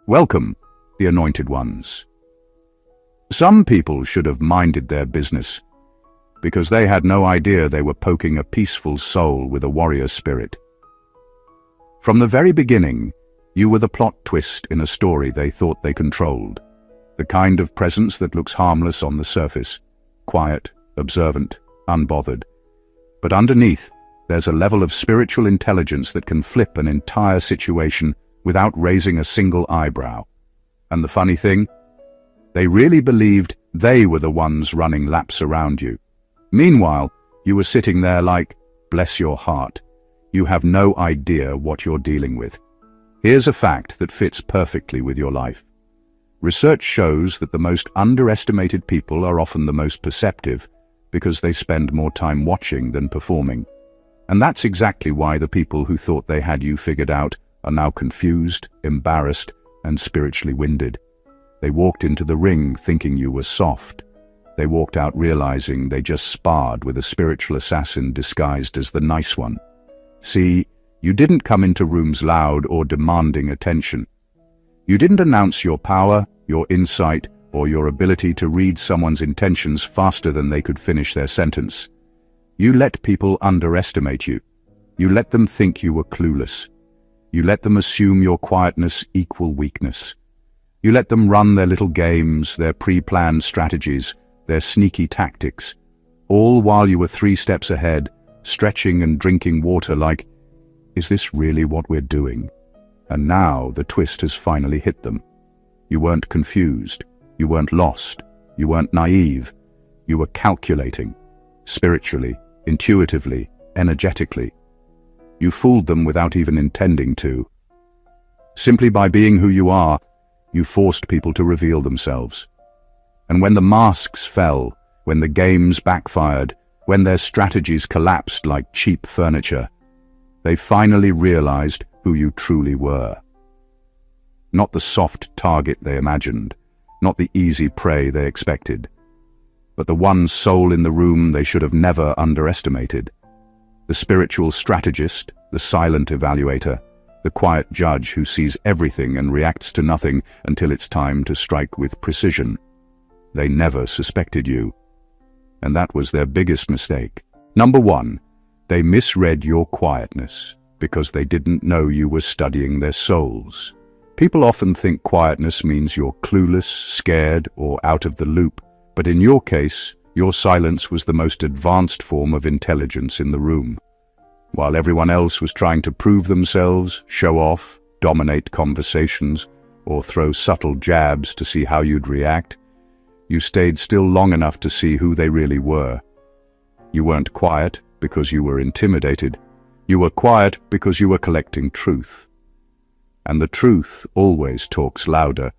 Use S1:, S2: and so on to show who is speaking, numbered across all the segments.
S1: Welcome, the anointed ones. Some people should have minded their business, because they had no idea they were poking a peaceful soul with a warrior spirit. From the very beginning, you were the plot twist in a story they thought they controlled, the kind of presence that looks harmless on the surface, quiet, observant, unbothered. But underneath, there's a level of spiritual intelligence that can flip an entire situation without raising a single eyebrow. And the funny thing? They really believed they were the ones running laps around you. Meanwhile, you were sitting there like, bless your heart, you have no idea what you're dealing with. Here's a fact that fits perfectly with your life. Research shows that the most underestimated people are often the most perceptive because they spend more time watching than performing. And that's exactly why the people who thought they had you figured out are now confused, embarrassed, and spiritually winded. They walked into the ring thinking you were soft. They walked out realizing they just sparred with a spiritual assassin disguised as the nice one. See, you didn't come into rooms loud or demanding attention. You didn't announce your power, your insight, or your ability to read someone's intentions faster than they could finish their sentence. You let people underestimate you. You let them think you were clueless. You let them assume your quietness equal weakness. You let them run their little games, their pre-planned strategies, their sneaky tactics, all while you were 3 steps ahead, stretching and drinking water like, is this really what we're doing? And now the twist has finally hit them. You weren't confused. You weren't lost. You weren't naive. You were calculating, spiritually, intuitively, energetically. You fooled them without even intending to. Simply by being who you are, you forced people to reveal themselves. And when the masks fell, when the games backfired, when their strategies collapsed like cheap furniture, they finally realized who you truly were. Not the soft target they imagined, not the easy prey they expected, but the one soul in the room they should have never underestimated. The spiritual strategist, the silent evaluator, the quiet judge who sees everything and reacts to nothing until it's time to strike with precision. They never suspected you. And that was their biggest mistake. Number 1, they misread your quietness because they didn't know you were studying their souls. People often think quietness means you're clueless, scared, or out of the loop, but in your case, your silence was the most advanced form of intelligence in the room. While everyone else was trying to prove themselves, show off, dominate conversations, or throw subtle jabs to see how you'd react, you stayed still long enough to see who they really were. You weren't quiet because you were intimidated. You were quiet because you were collecting truth. And the truth always talks louder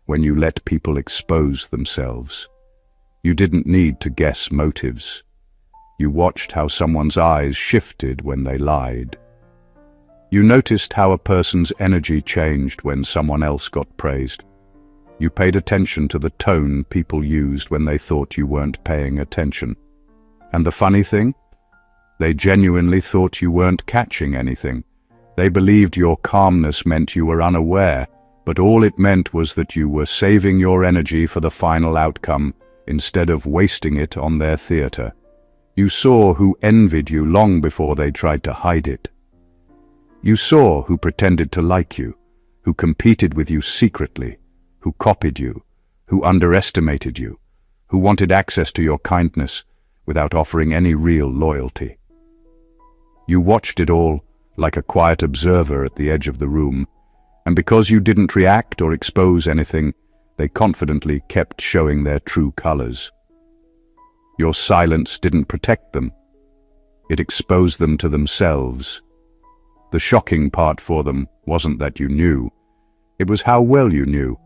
S1: when you let people expose themselves. You didn't need to guess motives. You watched how someone's eyes shifted when they lied. You noticed how a person's energy changed when someone else got praised. You paid attention to the tone people used when they thought you weren't paying attention. And the funny thing? They genuinely thought you weren't catching anything. They believed your calmness meant you were unaware, but all it meant was that you were saving your energy for the final outcome instead of wasting it on their theater. You saw who envied you long before they tried to hide it. You saw who pretended to like you, who competed with you secretly, who copied you, who underestimated you, who wanted access to your kindness without offering any real loyalty. You watched it all like a quiet observer at the edge of the room, and because you didn't react or expose anything, they confidently kept showing their true colors. Your silence didn't protect them. It exposed them to themselves. The shocking part for them wasn't that you knew. It was how well you knew.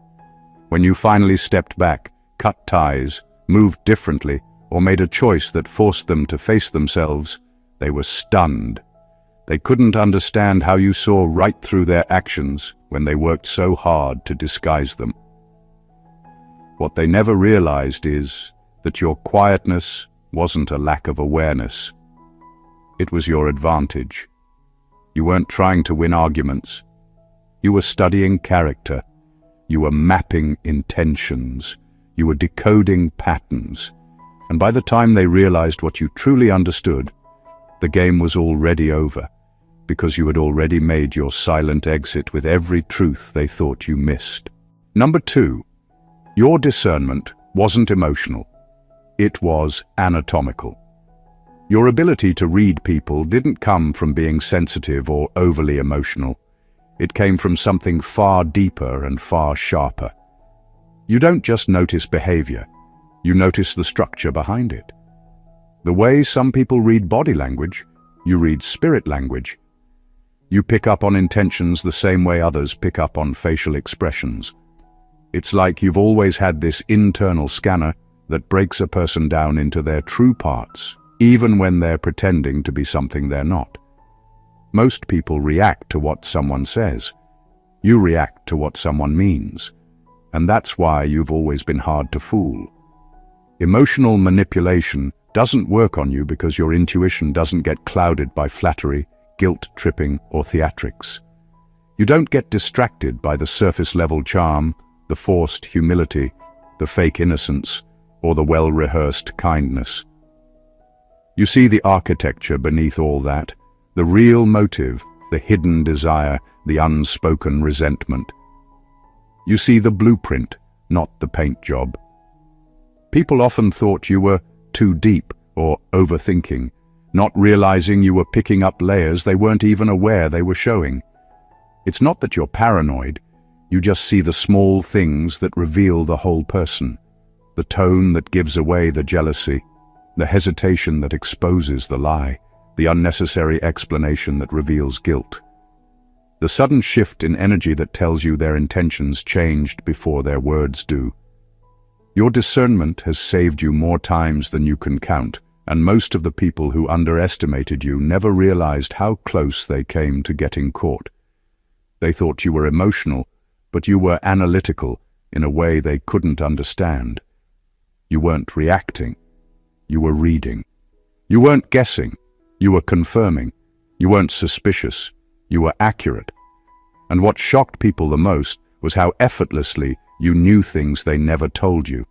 S1: When you finally stepped back, cut ties, moved differently, or made a choice that forced them to face themselves, they were stunned. They couldn't understand how you saw right through their actions when they worked so hard to disguise them. What they never realized is that your quietness wasn't a lack of awareness. It was your advantage. You weren't trying to win arguments. You were studying character. You were mapping intentions. You were decoding patterns. And by the time they realized what you truly understood, the game was already over, because you had already made your silent exit with every truth they thought you missed. Number 2, your discernment wasn't emotional. It was anatomical. Your ability to read people didn't come from being sensitive or overly emotional. It came from something far deeper and far sharper. You don't just notice behavior, you notice the structure behind it. The way some people read body language, you read spirit language. You pick up on intentions the same way others pick up on facial expressions. It's like you've always had this internal scanner that breaks a person down into their true parts, even when they're pretending to be something they're not. Most people react to what someone says. You react to what someone means. And that's why you've always been hard to fool. Emotional manipulation doesn't work on you because your intuition doesn't get clouded by flattery, guilt-tripping, or theatrics. You don't get distracted by the surface-level charm, the forced humility, the fake innocence, or the well-rehearsed kindness. You see the architecture beneath all that, the real motive, the hidden desire, the unspoken resentment. You see the blueprint, not the paint job. People often thought you were too deep or overthinking, not realizing you were picking up layers they weren't even aware they were showing. It's not that you're paranoid, you just see the small things that reveal the whole person, the tone that gives away the jealousy, the hesitation that exposes the lie, the unnecessary explanation that reveals guilt. The sudden shift in energy that tells you their intentions changed before their words do. Your discernment has saved you more times than you can count, and most of the people who underestimated you never realized how close they came to getting caught. They thought you were emotional, but you were analytical in a way they couldn't understand. You weren't reacting, you were reading. You weren't guessing, you were confirming. You weren't suspicious, you were accurate. And what shocked people the most was how effortlessly you knew things they never told you.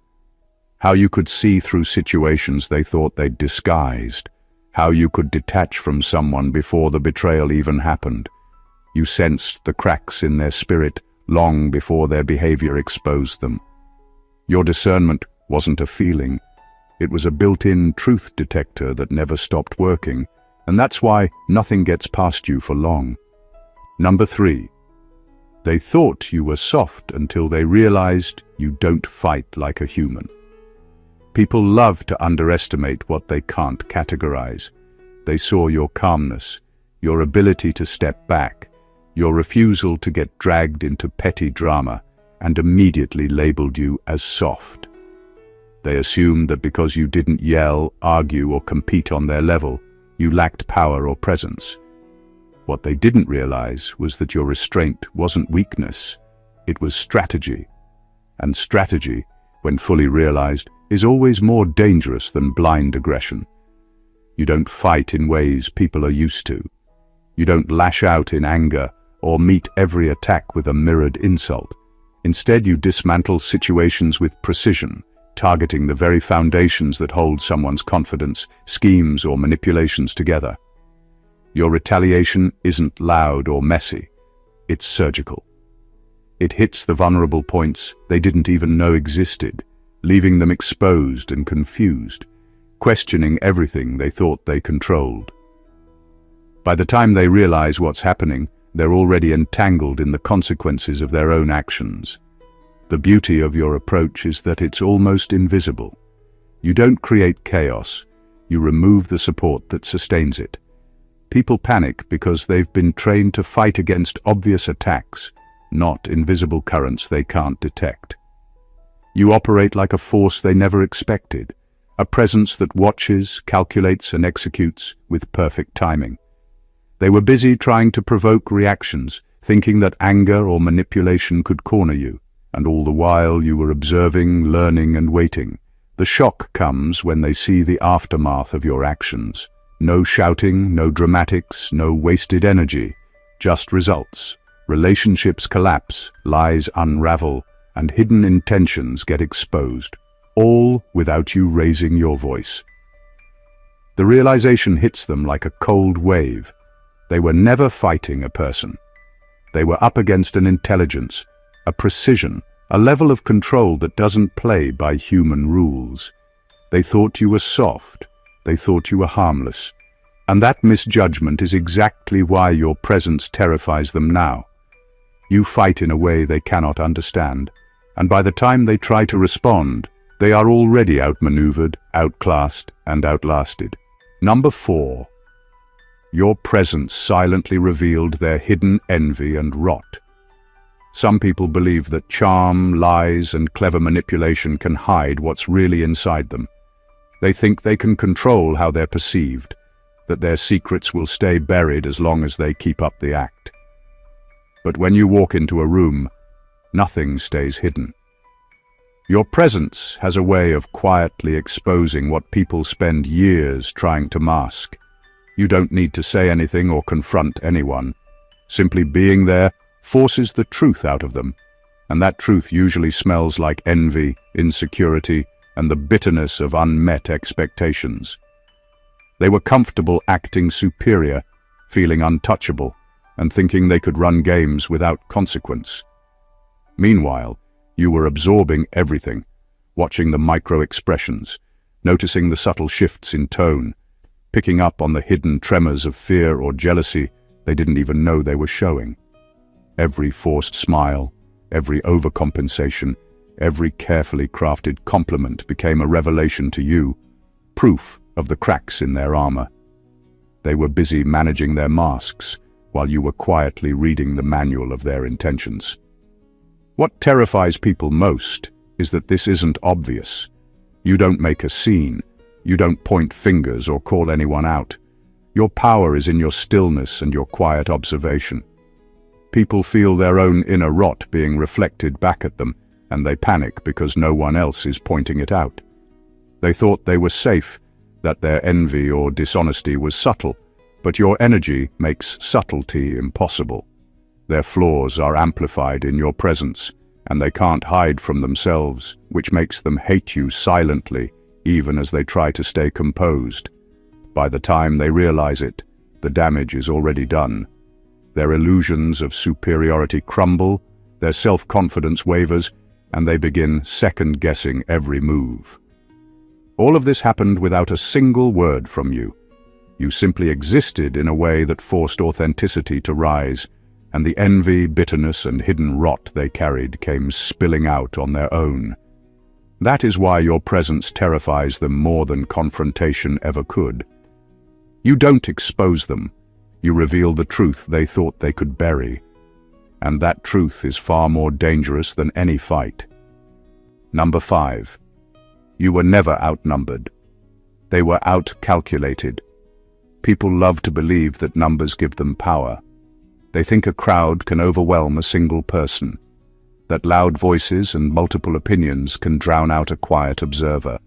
S1: How you could see through situations they thought they'd disguised. How you could detach from someone before the betrayal even happened. You sensed the cracks in their spirit long before their behavior exposed them. Your discernment wasn't a feeling. It was a built-in truth detector that never stopped working, and that's why nothing gets past you for long. Number 3. They thought you were soft until they realized you don't fight like a human. People love to underestimate what they can't categorize. They saw your calmness, your ability to step back, your refusal to get dragged into petty drama, and immediately labeled you as soft. They assumed that because you didn't yell, argue, or compete on their level, you lacked power or presence. What they didn't realize was that your restraint wasn't weakness, it was strategy. And strategy, when fully realized, is always more dangerous than blind aggression. You don't fight in ways people are used to. You don't lash out in anger or meet every attack with a mirrored insult. Instead, you dismantle situations with precision, targeting the very foundations that hold someone's confidence, schemes, or manipulations together. Your retaliation isn't loud or messy, it's surgical. It hits the vulnerable points they didn't even know existed, leaving them exposed and confused, questioning everything they thought they controlled. By the time they realize what's happening, they're already entangled in the consequences of their own actions. The beauty of your approach is that it's almost invisible. You don't create chaos, you remove the support that sustains it. People panic because they've been trained to fight against obvious attacks, not invisible currents they can't detect. You operate like a force they never expected, a presence that watches, calculates, and executes with perfect timing. They were busy trying to provoke reactions, thinking that anger or manipulation could corner you, and all the while you were observing, learning, and waiting. The shock comes when they see the aftermath of your actions. No shouting, no dramatics, no wasted energy, just results. Relationships collapse, lies unravel, and hidden intentions get exposed, all without you raising your voice. The realization hits them like a cold wave. They were never fighting a person. They were up against an intelligence, a precision, a level of control that doesn't play by human rules. They thought you were soft. They thought you were harmless. And that misjudgment is exactly why your presence terrifies them now. You fight in a way they cannot understand, and by the time they try to respond, they are already outmaneuvered, outclassed, and outlasted. Number 4. Your presence silently revealed their hidden envy and rot. Some people believe that charm, lies, and clever manipulation can hide what's really inside them. They think they can control how they're perceived, that their secrets will stay buried as long as they keep up the act. But when you walk into a room, nothing stays hidden. Your presence has a way of quietly exposing what people spend years trying to mask. You don't need to say anything or confront anyone. Simply being there forces the truth out of them, and that truth usually smells like envy, insecurity, and the bitterness of unmet expectations. They were comfortable acting superior, feeling untouchable, and thinking they could run games without consequence. Meanwhile, you were absorbing everything, watching the micro-expressions, noticing the subtle shifts in tone, picking up on the hidden tremors of fear or jealousy they didn't even know they were showing. Every forced smile, every overcompensation, every carefully crafted compliment became a revelation to you, proof of the cracks in their armor. They were busy managing their masks, while you were quietly reading the manual of their intentions. What terrifies people most is that this isn't obvious. You don't make a scene. You don't point fingers or call anyone out. Your power is in your stillness and your quiet observation. People feel their own inner rot being reflected back at them, and they panic because no one else is pointing it out. They thought they were safe, that their envy or dishonesty was subtle, but your energy makes subtlety impossible. Their flaws are amplified in your presence, and they can't hide from themselves, which makes them hate you silently, even as they try to stay composed. By the time they realize it, the damage is already done. Their illusions of superiority crumble, their self-confidence wavers, and they begin second-guessing every move. All of this happened without a single word from you. You simply existed in a way that forced authenticity to rise, and the envy, bitterness, and hidden rot they carried came spilling out on their own. That is why your presence terrifies them more than confrontation ever could. You don't expose them. You reveal the truth they thought they could bury. And that truth is far more dangerous than any fight. Number 5. You were never outnumbered. They were outcalculated. People love to believe that numbers give them power. They think a crowd can overwhelm a single person, that loud voices and multiple opinions can drown out a quiet observer.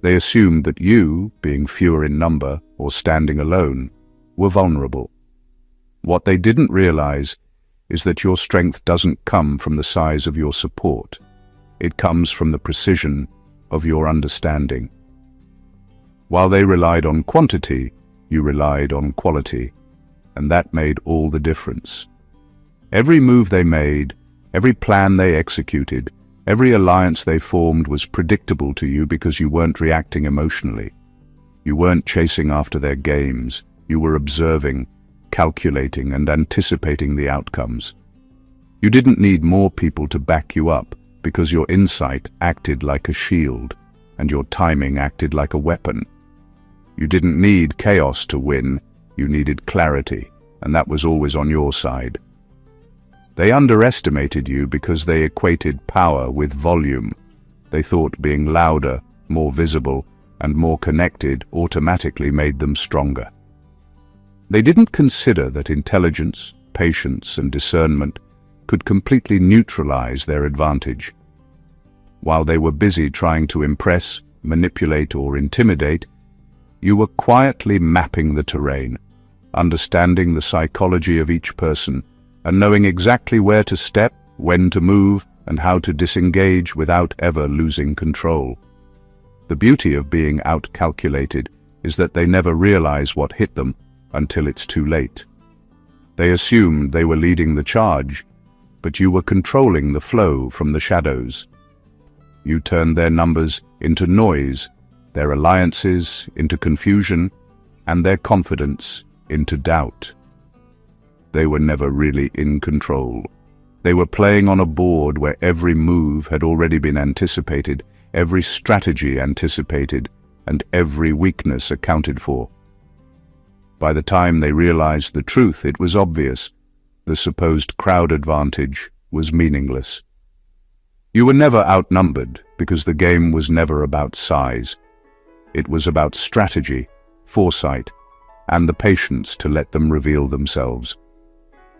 S1: They assumed that you, being fewer in number or standing alone, were vulnerable. What they didn't realize is that your strength doesn't come from the size of your support. It comes from the precision of your understanding. While they relied on quantity, you relied on quality, and that made all the difference. Every move they made, every plan they executed, every alliance they formed was predictable to you because you weren't reacting emotionally. You weren't chasing after their games. You were observing, calculating, and anticipating the outcomes. You didn't need more people to back you up because your insight acted like a shield and your timing acted like a weapon. You didn't need chaos to win. You needed clarity, and that was always on your side. They underestimated you because they equated power with volume. They thought being louder, more visible, and more connected automatically made them stronger. They didn't consider that intelligence, patience, and discernment could completely neutralize their advantage. While they were busy trying to impress, manipulate, or intimidate, you were quietly mapping the terrain, understanding the psychology of each person, and knowing exactly where to step, when to move, and how to disengage without ever losing control. The beauty of being outcalculated is that they never realize what hit them until it's too late. They assumed they were leading the charge, but you were controlling the flow from the shadows. You turned their numbers into noise, their alliances into confusion, and their confidence into doubt. They were never really in control. They were playing on a board where every move had already been anticipated, every strategy anticipated, and every weakness accounted for. By the time they realized the truth, it was obvious. The supposed crowd advantage was meaningless. You were never outnumbered because the game was never about size. It was about strategy, foresight, and the patience to let them reveal themselves.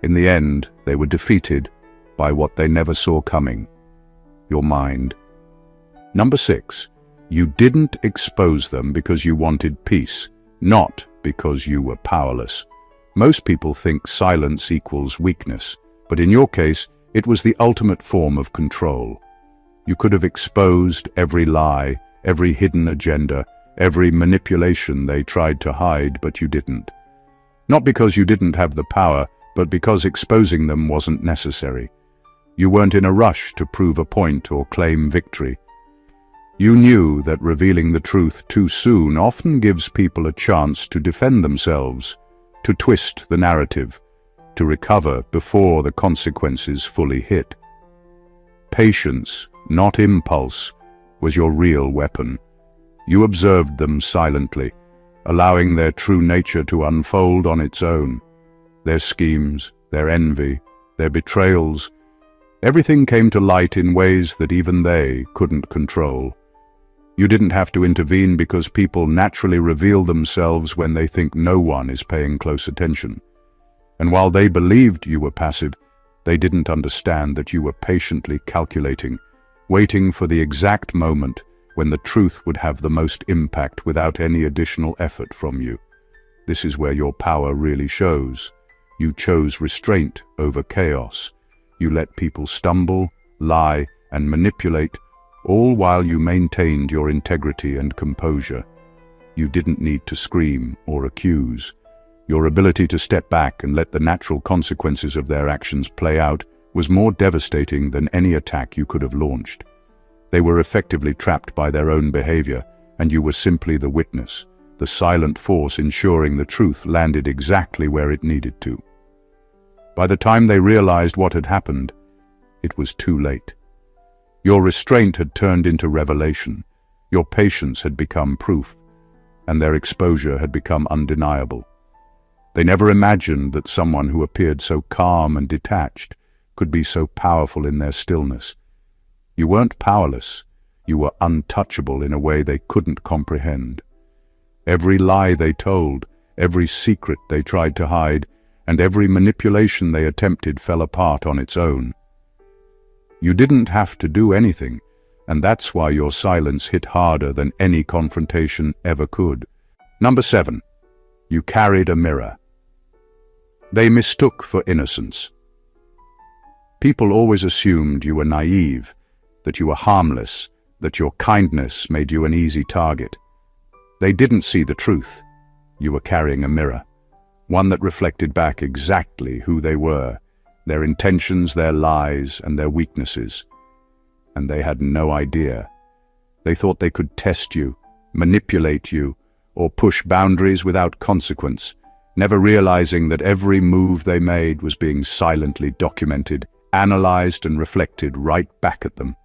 S1: In the end, they were defeated by what they never saw coming: your mind. Number 6, you didn't expose them because you wanted peace, not because you were powerless. Most people think silence equals weakness, but in your case, it was the ultimate form of control. You could have exposed every lie, every hidden agenda, every manipulation they tried to hide, but you didn't. Not because you didn't have the power, but because exposing them wasn't necessary. You weren't in a rush to prove a point or claim victory. You knew that revealing the truth too soon often gives people a chance to defend themselves, to twist the narrative, to recover before the consequences fully hit. Patience, not impulse, was your real weapon. You observed them silently, allowing their true nature to unfold on its own. Their schemes, their envy, their betrayals, everything came to light in ways that even they couldn't control. You didn't have to intervene because people naturally reveal themselves when they think no one is paying close attention. And while they believed you were passive, they didn't understand that you were patiently calculating, waiting for the exact moment when the truth would have the most impact without any additional effort from you. This is where your power really shows. You chose restraint over chaos. You let people stumble, lie, and manipulate, all while you maintained your integrity and composure. You didn't need to scream or accuse. Your ability to step back and let the natural consequences of their actions play out was more devastating than any attack you could have launched. They were effectively trapped by their own behavior, and you were simply the witness, the silent force ensuring the truth landed exactly where it needed to. By the time they realized what had happened, it was too late. Your restraint had turned into revelation, your patience had become proof, and their exposure had become undeniable. They never imagined that someone who appeared so calm and detached could be so powerful in their stillness. You weren't powerless, you were untouchable in a way they couldn't comprehend. Every lie they told, every secret they tried to hide, and every manipulation they attempted fell apart on its own. You didn't have to do anything, and that's why your silence hit harder than any confrontation ever could. Number 7, you carried a mirror. They mistook for innocence. People always assumed you were naive, that you were harmless, that your kindness made you an easy target. They didn't see the truth. You were carrying a mirror, one that reflected back exactly who they were, their intentions, their lies, and their weaknesses. And they had no idea. They thought they could test you, manipulate you, or push boundaries without consequence, never realizing that every move they made was being silently documented, analyzed, and reflected right back at them.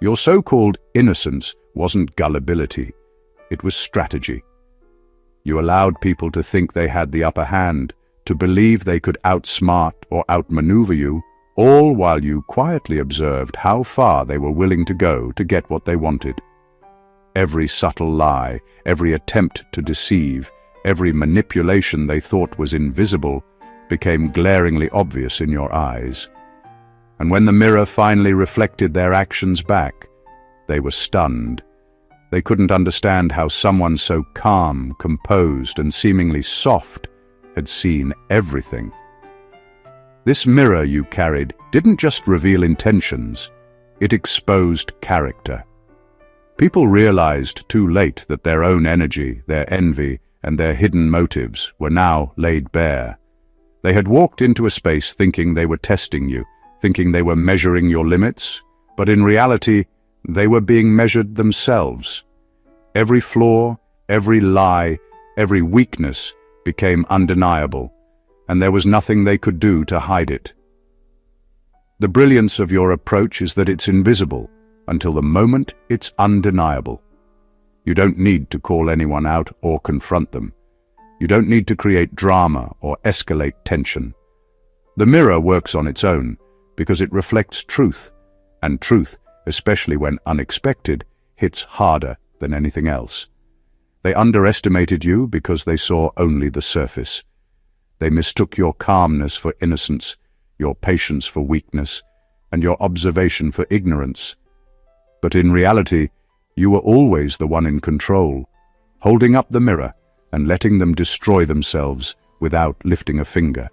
S1: Your so-called innocence wasn't gullibility, it was strategy. You allowed people to think they had the upper hand, to believe they could outsmart or outmaneuver you, all while you quietly observed how far they were willing to go to get what they wanted. Every subtle lie, every attempt to deceive, every manipulation they thought was invisible became glaringly obvious in your eyes. And when the mirror finally reflected their actions back, they were stunned. They couldn't understand how someone so calm, composed, and seemingly soft had seen everything. This mirror you carried didn't just reveal intentions, it exposed character. People realized too late that their own energy, their envy, and their hidden motives were now laid bare. They had walked into a space thinking they were testing you, thinking they were measuring your limits, but in reality, they were being measured themselves. Every flaw, every lie, every weakness became undeniable, and there was nothing they could do to hide it. The brilliance of your approach is that it's invisible until the moment it's undeniable. You don't need to call anyone out or confront them. You don't need to create drama or escalate tension. The mirror works on its own because it reflects truth, and truth, especially when unexpected, hits harder than anything else. They underestimated you because they saw only the surface. They mistook your calmness for innocence, your patience for weakness, and your observation for ignorance. But in reality, you were always the one in control, holding up the mirror and letting them destroy themselves without lifting a finger.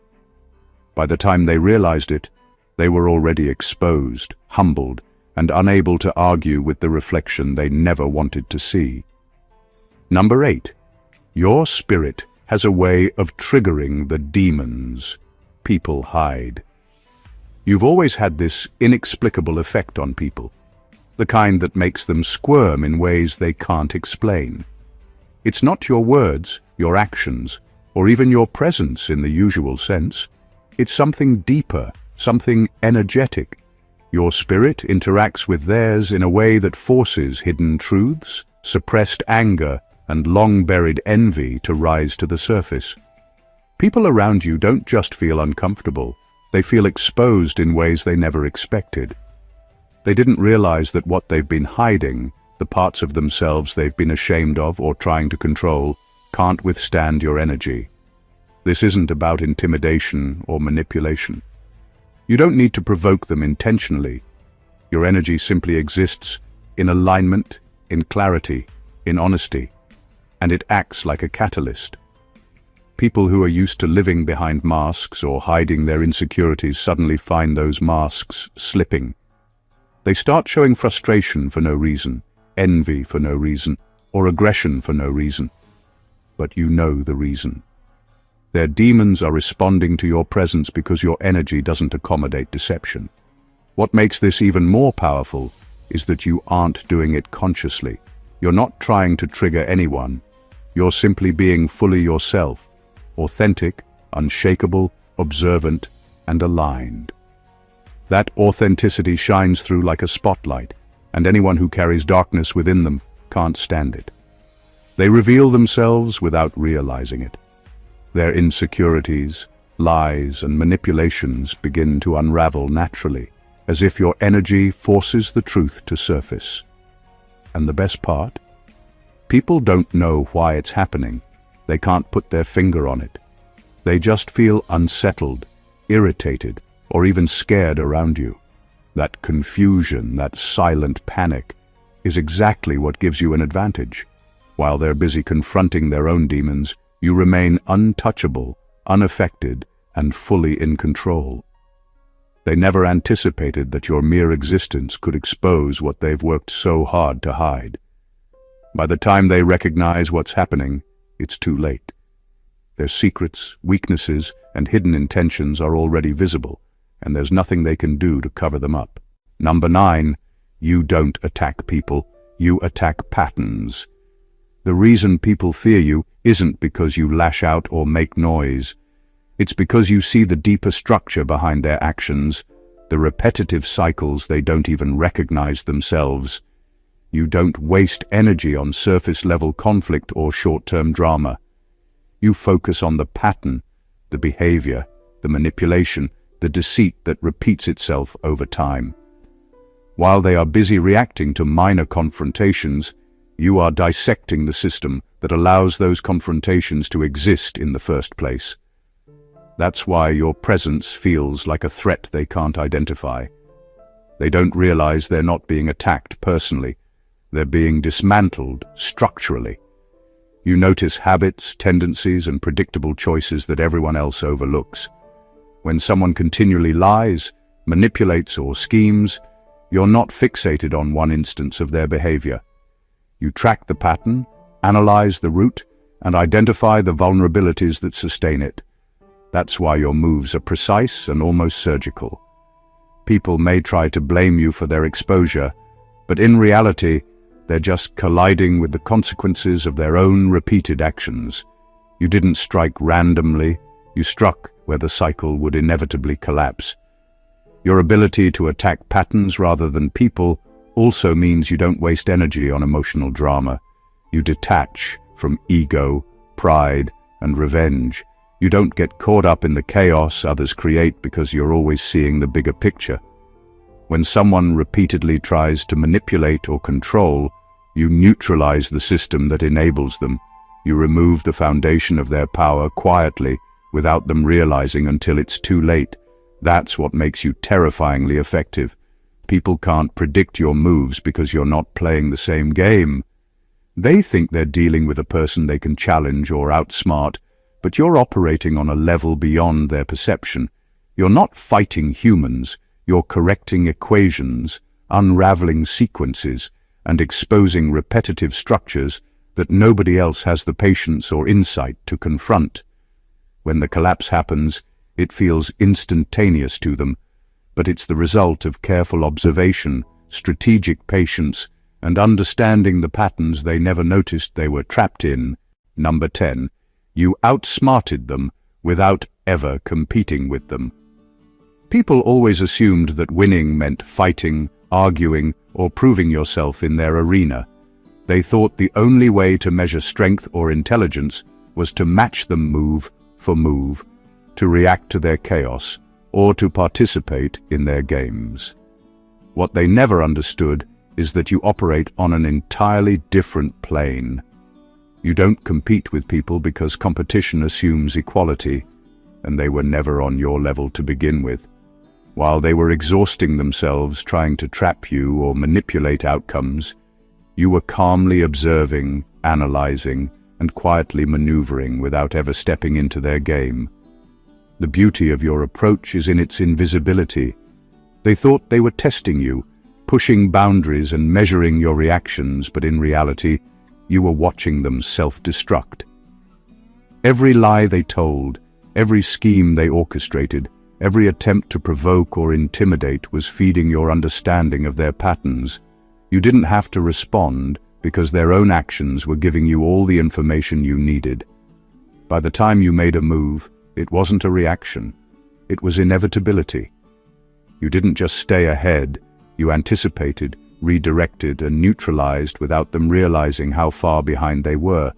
S1: By the time they realized it, they were already exposed, humbled, and unable to argue with the reflection they never wanted to see. Number 8. Your spirit has a way of triggering the demons people hide. You've always had this inexplicable effect on people, the kind that makes them squirm in ways they can't explain. It's not your words, your actions, or even your presence in the usual sense. It's something deeper, something energetic. Your spirit interacts with theirs in a way that forces hidden truths, suppressed anger, and long-buried envy to rise to the surface. People around you don't just feel uncomfortable, they feel exposed in ways they never expected. They didn't realize that what they've been hiding, the parts of themselves they've been ashamed of or trying to control, can't withstand your energy. This isn't about intimidation or manipulation. You don't need to provoke them intentionally. Your energy simply exists in alignment, in clarity, in honesty, and it acts like a catalyst. People who are used to living behind masks or hiding their insecurities suddenly find those masks slipping. They start showing frustration for no reason, envy for no reason, or aggression for no reason. But you know the reason. Their demons are responding to your presence because your energy doesn't accommodate deception. What makes this even more powerful is that you aren't doing it consciously. You're not trying to trigger anyone. You're simply being fully yourself, authentic, unshakable, observant, and aligned. That authenticity shines through like a spotlight, and anyone who carries darkness within them can't stand it. They reveal themselves without realizing it. Their insecurities, lies, and manipulations begin to unravel naturally, as if your energy forces the truth to surface. And the best part? People don't know why it's happening. They can't put their finger on it. They just feel unsettled, irritated, or even scared around you. That confusion, that silent panic, is exactly what gives you an advantage. While they're busy confronting their own demons, you remain untouchable, unaffected, and fully in control. They never anticipated that your mere existence could expose what they've worked so hard to hide. By the time they recognize what's happening, it's too late. Their secrets, weaknesses, and hidden intentions are already visible, and there's nothing they can do to cover them up. Number 9, you don't attack people, you attack patterns. The reason people fear you isn't because you lash out or make noise. It's because you see the deeper structure behind their actions, the repetitive cycles they don't even recognize themselves. You don't waste energy on surface-level conflict or short-term drama. You focus on the pattern, the behavior, the manipulation, the deceit that repeats itself over time. While they are busy reacting to minor confrontations, you are dissecting the system that allows those confrontations to exist in the first place. That's why your presence feels like a threat they can't identify. They don't realize they're not being attacked personally. They're being dismantled structurally. You notice habits, tendencies, and predictable choices that everyone else overlooks. When someone continually lies, manipulates, or schemes, you're not fixated on one instance of their behavior. You track the pattern, analyze the root, and identify the vulnerabilities that sustain it. That's why your moves are precise and almost surgical. People may try to blame you for their exposure, but in reality, they're just colliding with the consequences of their own repeated actions. You didn't strike randomly, you struck where the cycle would inevitably collapse. Your ability to attack patterns rather than people also means you don't waste energy on emotional drama. You detach from ego, pride, and revenge. You don't get caught up in the chaos others create because you're always seeing the bigger picture. When someone repeatedly tries to manipulate or control, you neutralize the system that enables them. You remove the foundation of their power quietly, without them realizing until it's too late. That's what makes you terrifyingly effective. People can't predict your moves because you're not playing the same game. They think they're dealing with a person they can challenge or outsmart, but you're operating on a level beyond their perception. You're not fighting humans, you're correcting equations, unraveling sequences, and exposing repetitive structures that nobody else has the patience or insight to confront. When the collapse happens, it feels instantaneous to them, but it's the result of careful observation, strategic patience, and understanding the patterns they never noticed they were trapped in. Number 10. You outsmarted them without ever competing with them. People always assumed that winning meant fighting, arguing, or proving yourself in their arena. They thought the only way to measure strength or intelligence was to match them move for move, to react to their chaos, or to participate in their games. What they never understood is that you operate on an entirely different plane. You don't compete with people because competition assumes equality, and they were never on your level to begin with. While they were exhausting themselves trying to trap you or manipulate outcomes, you were calmly observing, analyzing, and quietly maneuvering without ever stepping into their game. The beauty of your approach is in its invisibility. They thought they were testing you, pushing boundaries and measuring your reactions, but in reality, you were watching them self-destruct. Every lie they told, every scheme they orchestrated, every attempt to provoke or intimidate was feeding your understanding of their patterns. You didn't have to respond because their own actions were giving you all the information you needed. By the time you made a move, it wasn't a reaction. It was inevitability. You didn't just stay ahead, you anticipated, redirected, and neutralized without them realizing how far behind they were.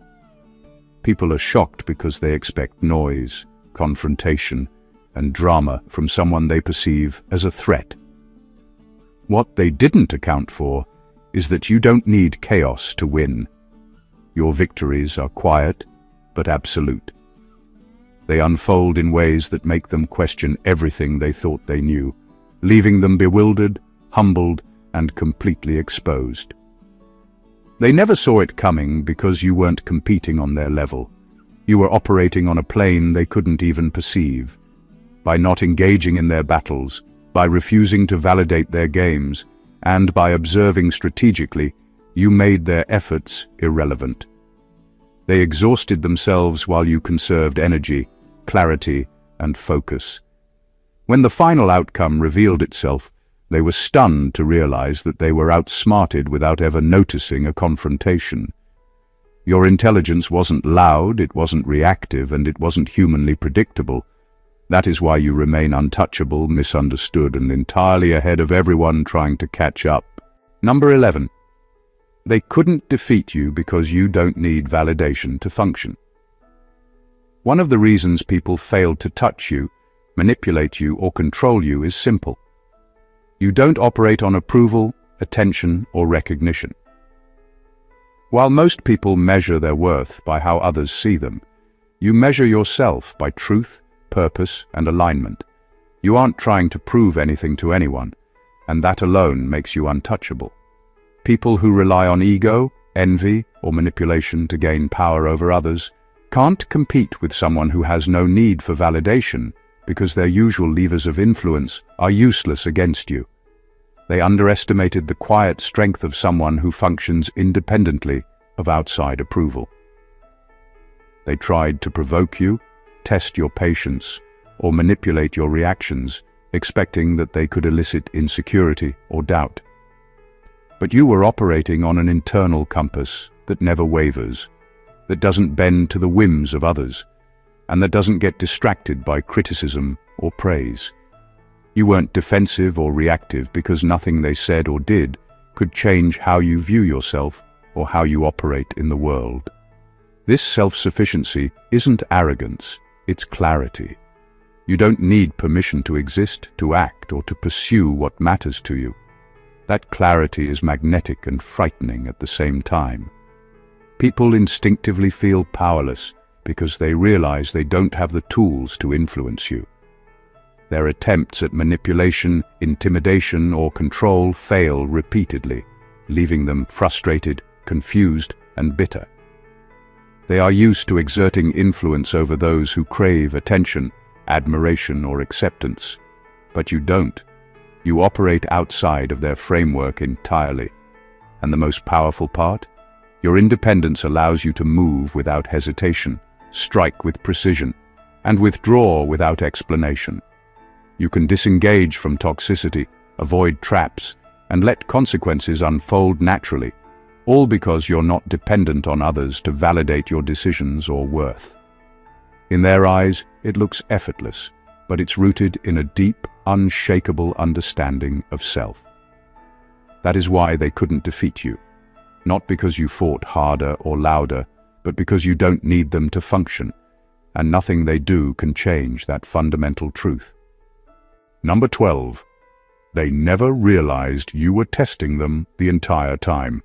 S1: People are shocked because they expect noise, confrontation, and drama from someone they perceive as a threat. What they didn't account for is that you don't need chaos to win. Your victories are quiet, but absolute. They unfold in ways that make them question everything they thought they knew, leaving them bewildered, humbled, and completely exposed. They never saw it coming because you weren't competing on their level. You were operating on a plane they couldn't even perceive. By not engaging in their battles, by refusing to validate their games, and by observing strategically, you made their efforts irrelevant. They exhausted themselves while you conserved energy, clarity, and focus. When the final outcome revealed itself, they were stunned to realize that they were outsmarted without ever noticing a confrontation. Your intelligence wasn't loud, it wasn't reactive, and it wasn't humanly predictable. That is why you remain untouchable, misunderstood, and entirely ahead of everyone trying to catch up. Number 11. They couldn't defeat you because you don't need validation to function. One of the reasons people failed to touch you, manipulate you, or control you is simple. You don't operate on approval, attention, or recognition. While most people measure their worth by how others see them, you measure yourself by truth, purpose, and alignment. You aren't trying to prove anything to anyone, and that alone makes you untouchable. People who rely on ego, envy, or manipulation to gain power over others can't compete with someone who has no need for validation because their usual levers of influence are useless against you. They underestimated the quiet strength of someone who functions independently of outside approval. They tried to provoke you, test your patience, or manipulate your reactions, expecting that they could elicit insecurity or doubt. But you were operating on an internal compass that never wavers, that doesn't bend to the whims of others, and that doesn't get distracted by criticism or praise. You weren't defensive or reactive because nothing they said or did could change how you view yourself or how you operate in the world. This self-sufficiency isn't arrogance, it's clarity. You don't need permission to exist, to act, or to pursue what matters to you. That clarity is magnetic and frightening at the same time. People instinctively feel powerless because they realize they don't have the tools to influence you. Their attempts at manipulation, intimidation, or control fail repeatedly, leaving them frustrated, confused, and bitter. They are used to exerting influence over those who crave attention, admiration, or acceptance. But you don't. You operate outside of their framework entirely. And the most powerful part? Your independence allows you to move without hesitation, strike with precision, and withdraw without explanation. You can disengage from toxicity, avoid traps, and let consequences unfold naturally, all because you're not dependent on others to validate your decisions or worth. In their eyes, it looks effortless, but it's rooted in a deep, unshakable understanding of self. That is why they couldn't defeat you. Not because you fought harder or louder, but because you don't need them to function, and nothing they do can change that fundamental truth. Number 12. They never realized you were testing them the entire time.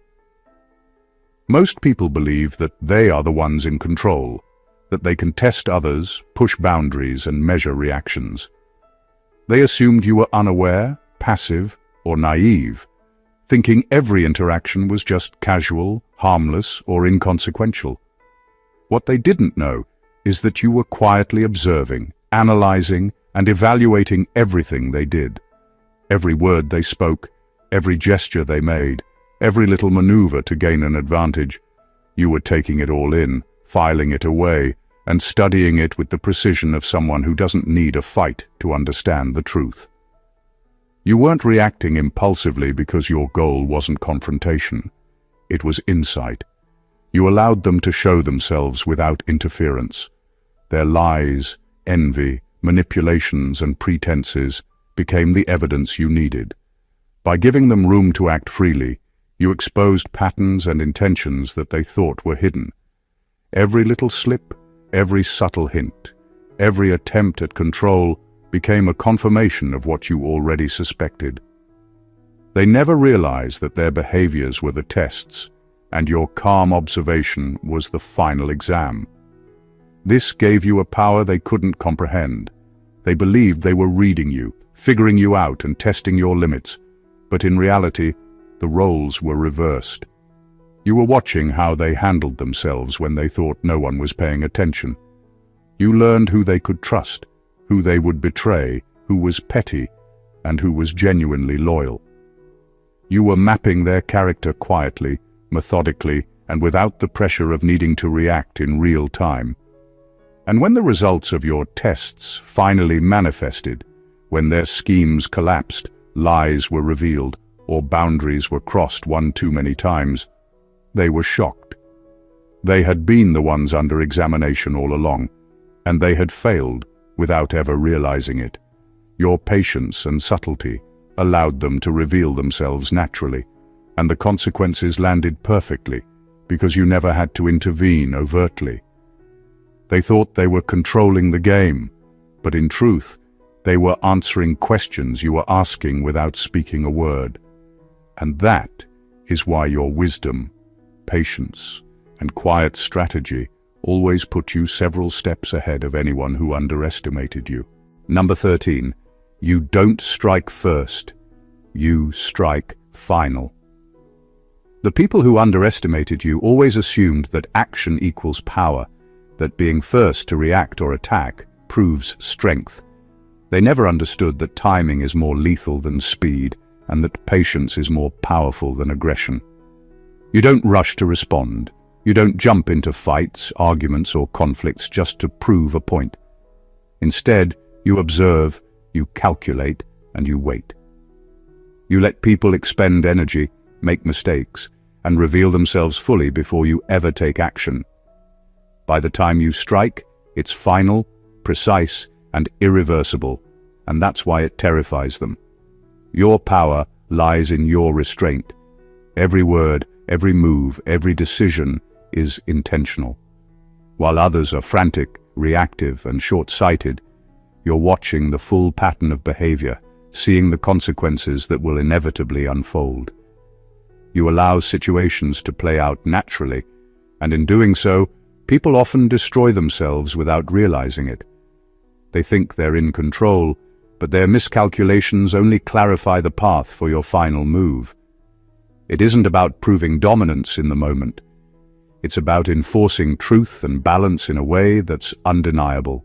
S1: Most people believe that they are the ones in control, that they can test others, push boundaries, and measure reactions. They assumed you were unaware, passive, or naive, thinking every interaction was just casual, harmless, or inconsequential. What they didn't know is that you were quietly observing, analyzing, and evaluating everything they did. Every word they spoke, every gesture they made, every little maneuver to gain an advantage. You were taking it all in, filing it away, and studying it with the precision of someone who doesn't need a fight to understand the truth. You weren't reacting impulsively because your goal wasn't confrontation. It was insight. You allowed them to show themselves without interference. Their lies, envy, manipulations, and pretenses became the evidence you needed. By giving them room to act freely, you exposed patterns and intentions that they thought were hidden. Every little slip, every subtle hint, every attempt at control became a confirmation of what you already suspected. They never realized that their behaviors were the tests, and your calm observation was the final exam. This gave you a power they couldn't comprehend. They believed they were reading you, figuring you out and testing your limits, but in reality, the roles were reversed. You were watching how they handled themselves when they thought no one was paying attention. You learned who they could trust, who they would betray, who was petty, and who was genuinely loyal. You were mapping their character quietly, methodically, and without the pressure of needing to react in real time. And when the results of your tests finally manifested, when their schemes collapsed, lies were revealed, or boundaries were crossed one too many times, they were shocked. They had been the ones under examination all along, and they had failed without ever realizing it. Your patience and subtlety allowed them to reveal themselves naturally, and the consequences landed perfectly because you never had to intervene overtly. They thought they were controlling the game, but in truth, they were answering questions you were asking without speaking a word. And that is why your wisdom, patience, and quiet strategy always put you several steps ahead of anyone who underestimated you. Number 13. You don't strike first. You strike final. The people who underestimated you always assumed that action equals power, that being first to react or attack proves strength, They never understood that timing is more lethal than speed, and that patience is more powerful than aggression. You don't rush to respond. You don't jump into fights, arguments, or conflicts just to prove a point. Instead, you observe, you calculate, and you wait. You let people expend energy, make mistakes, and reveal themselves fully before you ever take action. By the time you strike, it's final, precise, and irreversible, and that's why it terrifies them. Your power lies in your restraint. Every word, every move, every decision is intentional. While others are frantic, reactive, and short-sighted, you're watching the full pattern of behavior, seeing the consequences that will inevitably unfold. You allow situations to play out naturally, and in doing so, people often destroy themselves without realizing it. They think they're in control, but their miscalculations only clarify the path for your final move. It isn't about proving dominance in the moment. It's about enforcing truth and balance in a way that's undeniable.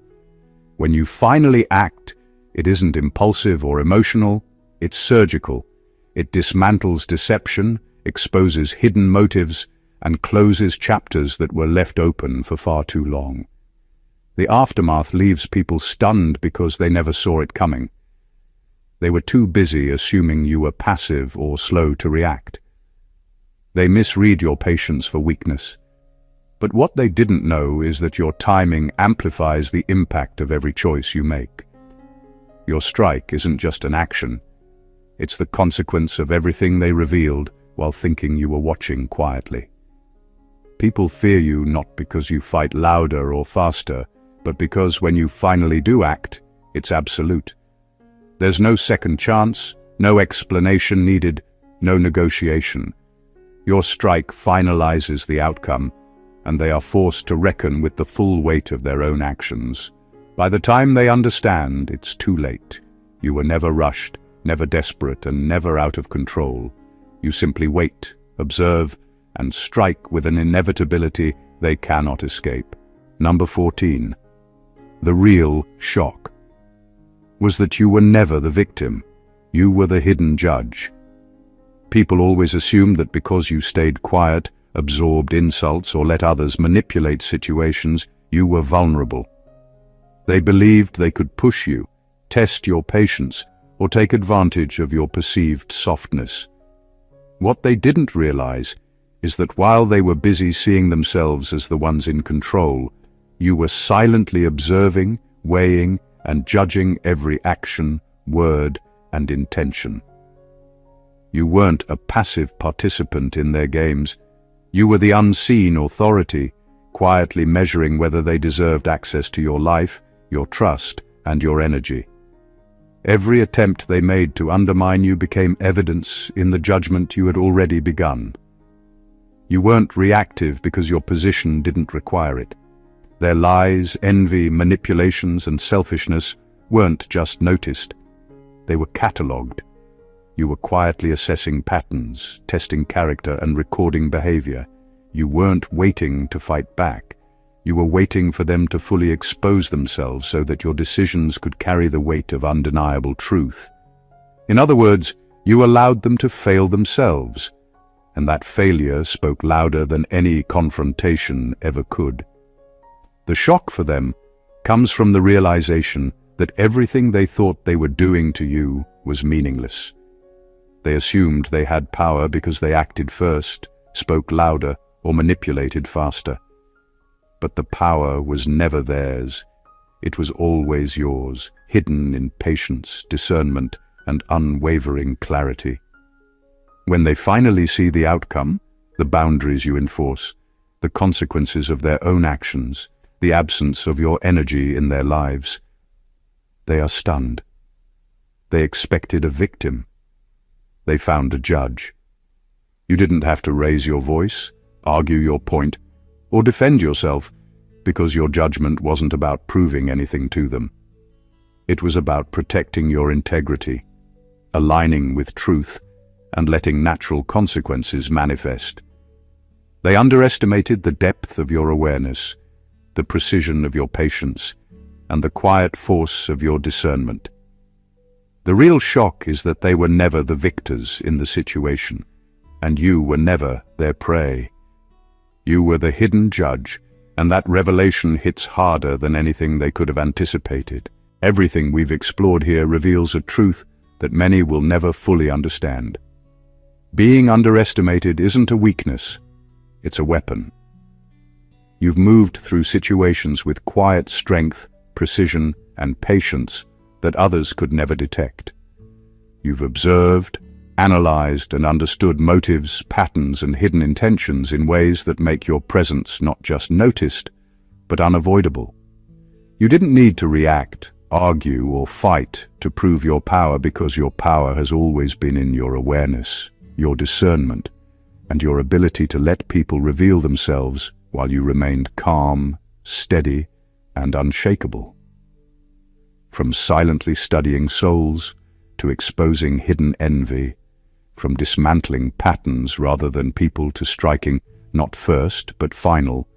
S1: When you finally act, it isn't impulsive or emotional, it's surgical. It dismantles deception, exposes hidden motives, and closes chapters that were left open for far too long. The aftermath leaves people stunned because they never saw it coming. They were too busy assuming you were passive or slow to react. They misread your patience for weakness. But what they didn't know is that your timing amplifies the impact of every choice you make. Your strike isn't just an action. It's the consequence of everything they revealed while thinking you were watching quietly. People fear you not because you fight louder or faster, but because when you finally do act, it's absolute. There's no second chance, no explanation needed, no negotiation. Your strike finalizes the outcome, and they are forced to reckon with the full weight of their own actions. By the time they understand, it's too late. You were never rushed, never desperate, and never out of control. You simply wait, observe, and strike with an inevitability they cannot escape. Number 14. The real shock was that you were never the victim. You were the hidden judge. People always assumed that because you stayed quiet, absorbed insults, or let others manipulate situations, you were vulnerable. They believed they could push you, test your patience, or take advantage of your perceived softness. What they didn't realize is that while they were busy seeing themselves as the ones in control, you were silently observing, weighing, and judging every action, word, and intention. You weren't a passive participant in their games. You were the unseen authority, quietly measuring whether they deserved access to your life, your trust, and your energy. Every attempt they made to undermine you became evidence in the judgment you had already begun. You weren't reactive because your position didn't require it. Their lies, envy, manipulations, and selfishness weren't just noticed. They were catalogued. You were quietly assessing patterns, testing character, and recording behavior. You weren't waiting to fight back. You were waiting for them to fully expose themselves so that your decisions could carry the weight of undeniable truth. In other words, you allowed them to fail themselves, and that failure spoke louder than any confrontation ever could. The shock for them comes from the realization that everything they thought they were doing to you was meaningless. They assumed they had power because they acted first, spoke louder, or manipulated faster. But the power was never theirs. It was always yours, hidden in patience, discernment, and unwavering clarity. When they finally see the outcome, the boundaries you enforce, the consequences of their own actions, the absence of your energy in their lives, they are stunned. They expected a victim. They found a judge. You didn't have to raise your voice, argue your point, or defend yourself, because your judgment wasn't about proving anything to them. It was about protecting your integrity, aligning with truth, and letting natural consequences manifest. They underestimated the depth of your awareness, the precision of your patience, and the quiet force of your discernment. The real shock is that they were never the victors in the situation, and you were never their prey. You were the hidden judge, and that revelation hits harder than anything they could have anticipated. Everything we've explored here reveals a truth that many will never fully understand. Being underestimated isn't a weakness, it's a weapon. You've moved through situations with quiet strength, precision, and patience that others could never detect. You've observed, analyzed, and understood motives, patterns, and hidden intentions in ways that make your presence not just noticed, but unavoidable. You didn't need to react, argue, or fight to prove your power, because your power has always been in your awareness, your discernment, and your ability to let people reveal themselves while you remained calm, steady, and unshakable. From silently studying souls to exposing hidden envy, from dismantling patterns rather than people to striking not first but final,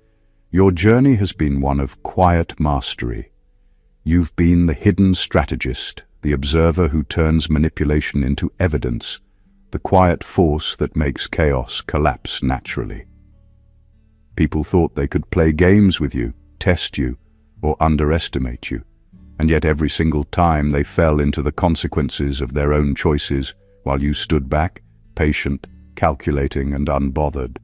S1: your journey has been one of quiet mastery. You've been the hidden strategist, the observer who turns manipulation into evidence, the quiet force that makes chaos collapse naturally. People thought they could play games with you, test you, or underestimate you, and yet every single time they fell into the consequences of their own choices while you stood back, patient, calculating, and unbothered.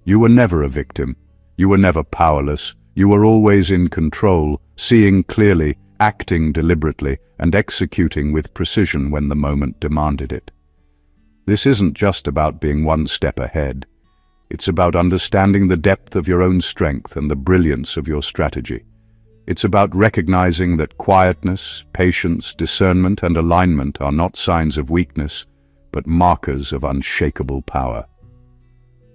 S1: You were never a victim. You were never powerless. You were always in control, seeing clearly, acting deliberately, and executing with precision when the moment demanded it. This isn't just about being one step ahead. It's about understanding the depth of your own strength and the brilliance of your strategy. It's about recognizing that quietness, patience, discernment, and alignment are not signs of weakness, but markers of unshakable power.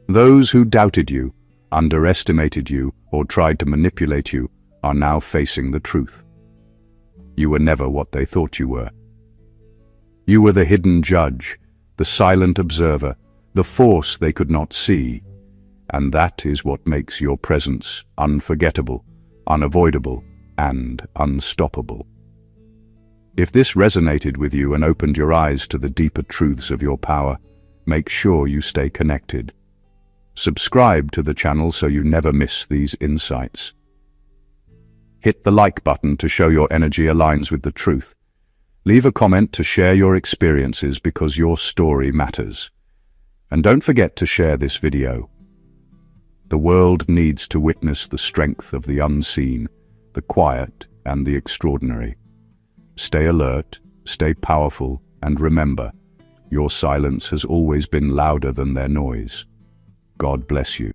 S1: Those who doubted you, underestimated you, or tried to manipulate you are now facing the truth. You were never what they thought you were. You were the hidden judge, the silent observer, the force they could not see, and that is what makes your presence unforgettable, unavoidable, and unstoppable. If this resonated with you and opened your eyes to the deeper truths of your power, make sure you stay connected. Subscribe to the channel so you never miss these insights. Hit the like button to show your energy aligns with the truth. Leave a comment to share your experiences, because your story matters. And don't forget to share this video. The world needs to witness the strength of the unseen, the quiet, and the extraordinary. Stay alert, stay powerful, and remember, your silence has always been louder than their noise. God bless you.